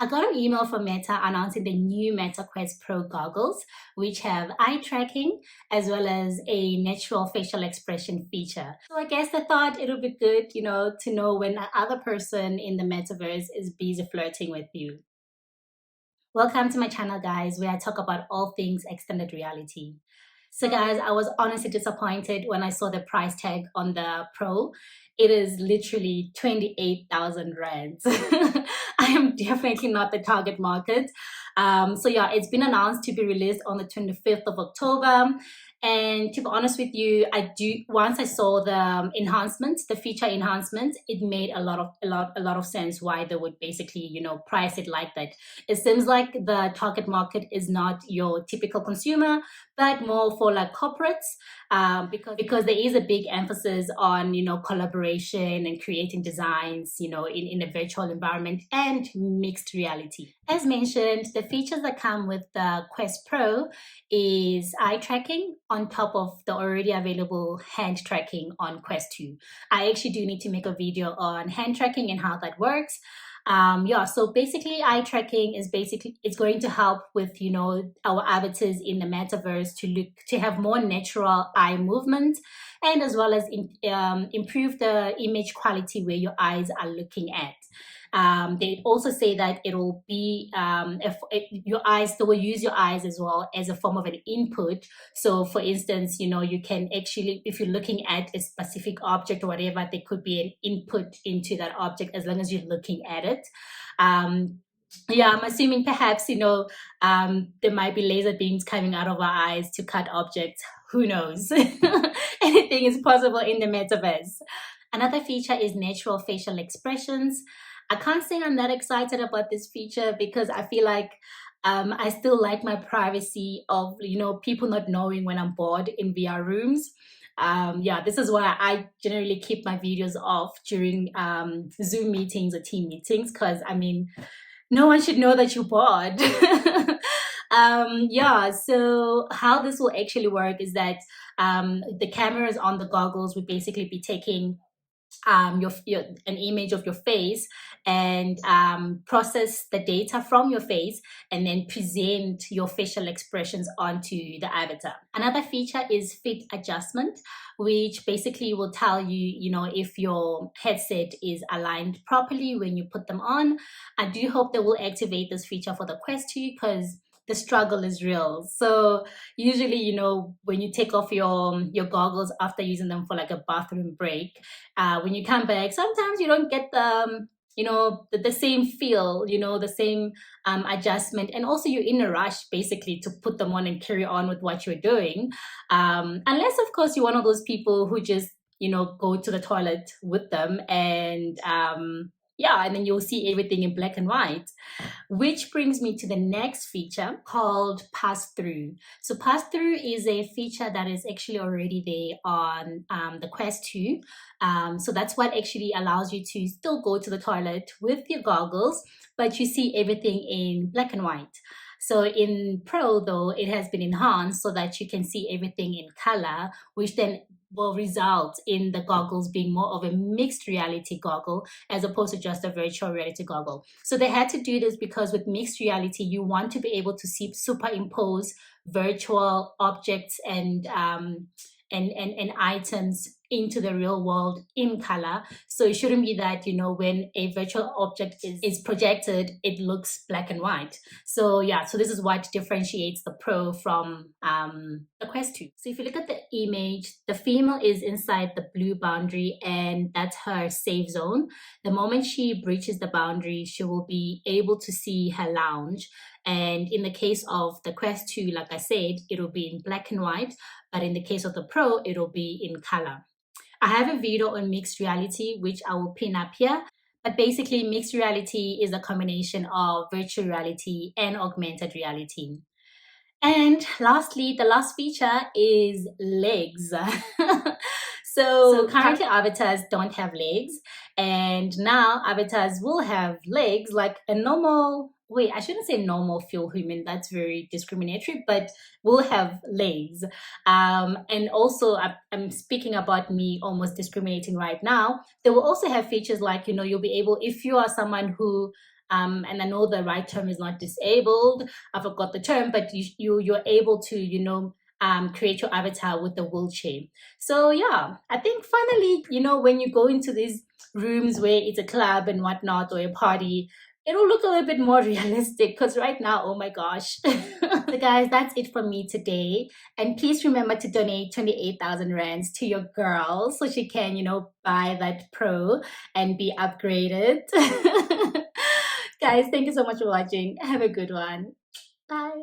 I got an email from Meta announcing the new Meta Quest Pro goggles, which have eye tracking as well as a natural facial expression feature. So I guess I thought it would be good, to know when another person in the metaverse is busy flirting with you. Welcome to my channel, guys, where I talk about all things extended reality. So, guys, I was honestly disappointed when I saw the price tag on the Pro. It is literally 28,000 rands. I am definitely not the target market. So, yeah, it's been announced to be released on the 25th of October. And to be honest with you, once I saw the enhancements, the feature enhancements, it made a lot of sense why they would basically, price it like that. It seems like the target market is not your typical consumer, but more for like corporates, because there is a big emphasis on collaboration and creating designs in a virtual environment and mixed reality. As mentioned, the features that come with the Quest Pro is eye tracking on top of the already available hand tracking on Quest 2. I actually do need to make a video on hand tracking and how that works. Yeah, so basically eye tracking is it's going to help with our avatars in the metaverse to have more natural eye movement, and as well as improve the image quality where your eyes are looking at. They also say that it will be your eyes. They will use your eyes as well as a form of an input. So, for instance, you can actually, if you're looking at a specific object or whatever, there could be an input into that object as long as you're looking at it. Yeah, I'm assuming perhaps there might be laser beams coming out of our eyes to cut objects. Who knows? Anything is possible in the metaverse. Another feature is natural facial expressions. I can't say I'm that excited about this feature because I feel like I still like my privacy of people not knowing when I'm bored in VR rooms. Yeah, this is why I generally keep my videos off during Zoom meetings or team meetings, because I mean, no one should know that you're bored. Yeah, so how this will actually work is that the cameras on the goggles would basically be taking an image of your face and process the data from your face and then present your facial expressions onto the avatar. Another feature is fit adjustment, which basically will tell you, if your headset is aligned properly when you put them on. I do hope they will activate this feature for the Quest 2 because the struggle is real. So usually, when you take off your goggles after using them for like a bathroom break, when you come back, sometimes you don't get the same feel, the same adjustment, and also you're in a rush basically to put them on and carry on with what you're doing, unless of course you're one of those people who just go to the toilet with them and yeah, and then you'll see everything in black and white. Which brings me to the next feature called pass through. So pass through is a feature that is actually already there on the Quest 2. So that's what actually allows you to still go to the toilet with your goggles, but you see everything in black and white. So in Pro, though, it has been enhanced so that you can see everything in color, which then will result in the goggles being more of a mixed reality goggle as opposed to just a virtual reality goggle. So they had to do this because with mixed reality, you want to be able to see superimpose virtual objects and items into the real world in color. So it shouldn't be that, when a virtual object is projected, it looks black and white. So yeah, so this is what differentiates the Pro from the Quest 2. So if you look at the image, the female is inside the blue boundary and that's her safe zone. The moment she breaches the boundary, she will be able to see her lounge. And in the case of the Quest 2, like I said, it'll be in black and white, but in the case of the Pro, it'll be in color. I have a video on mixed reality, which I will pin up here. But basically, mixed reality is a combination of virtual reality and augmented reality. And lastly, the last feature is legs. So currently avatars don't have legs, and now avatars will have legs like a normal, wait, I shouldn't say normal full human, that's very discriminatory, but will have legs. And also I'm speaking about me almost discriminating right now. They will also have features like, you'll be able, if you are someone who and I know the right term is not disabled, I forgot the term, but you're able to, create your avatar with the wheelchair. So yeah, I think finally, when you go into these rooms where it's a club and whatnot, or a party, it'll look a little bit more realistic, because right now, oh my gosh. So guys, that's it for me today. And please remember to donate 28,000 rands to your girl so she can, buy that pro and be upgraded. Guys, thank you so much for watching. Have a good one. Bye.